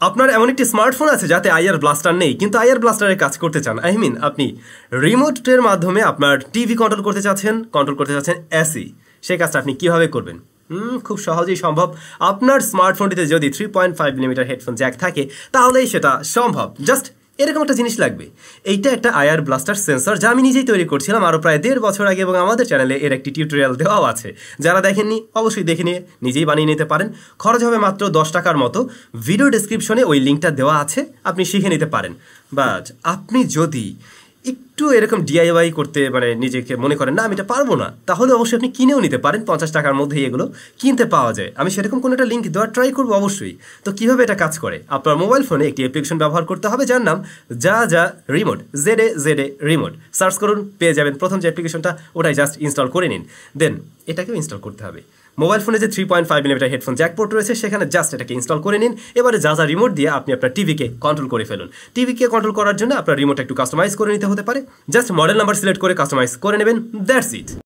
আপনার এমন একটি স্মার্টফোন আছে যাতে আইআর ব্লাস্টার নেই, কিন্তু আইআর ব্লাস্টারের কাজ করতে চান। আপনি রিমোটের মাধ্যমে আপনার টিভি কন্ট্রোল করতে চাচ্ছেন এসি। সেই কাজটা আপনি কিভাবে করবেন? খুব সহজেই সম্ভব। আপনার স্মার্টফোনটিতে যদি 3.5mm হেডফোন জ্যাক থাকে তাহলেই সেটা সম্ভব। জাস্ট এরকম একটা জিনিস লাগবে। এইটা একটা আইআর ব্লাস্টার সেন্সর, যা আমি নিজেই তৈরি করছিলাম আরও প্রায় 1.5 বছর আগে, এবং আমাদের চ্যানেলে এর একটি টিউটোরিয়াল দেওয়াও আছে। যারা দেখেননি অবশ্যই দেখে নিয়ে নিজেই বানিয়ে নিতে পারেন। খরচ হবে মাত্র 10 টাকার মতো। ভিডিও ডেসক্রিপশনে ওই লিঙ্কটা দেওয়া আছে, আপনি শিখে নিতে পারেন। বাট আপনি যদি একটু এরকম ডিআইওয়াই করতে নিজেকে মনে করেন না আমি এটা পারবো না, তাহলে অবশ্যই আপনি কিনেও নিতে পারেন। 50 টাকার মধ্যেই এগুলো কিনতে পাওয়া যায়। আমি সেরকম কোনো একটা লিঙ্ক দেওয়ার ট্রাই করবো অবশ্যই। তো কীভাবে এটা কাজ করে? আপনার মোবাইল ফোনে একটি অ্যাপ্লিকেশন ব্যবহার করতে হবে যার নাম যা রিমোট, ZA রিমোট। সার্চ করুন, পেয়ে যাবেন। প্রথম যে অ্যাপ্লিকেশনটা ওটাই জাস্ট ইনস্টল করে নিন। দেন এটাকেও ইনস্টল করতে হবে। মোবাইল ফোনে যে 3.5mm হেডফোন জ্যাক পোর্ট রয়েছে সেখানে জাস্ট এটাকে ইনস্টল করে নিন। এবারে যা রিমোট দিয়ে আপনি আপনার টিভিকে কন্ট্রোল করে ফেলুন। টিভিকে কন্ট্রোল করার জন্য আপনার রিমোট একটু কাস্টমাইজ করে নিতে হতে পারে। জাস্ট মডেল নাম্বার সিলেক্ট করে কাস্টমাইজ করে নেবেন। That's it.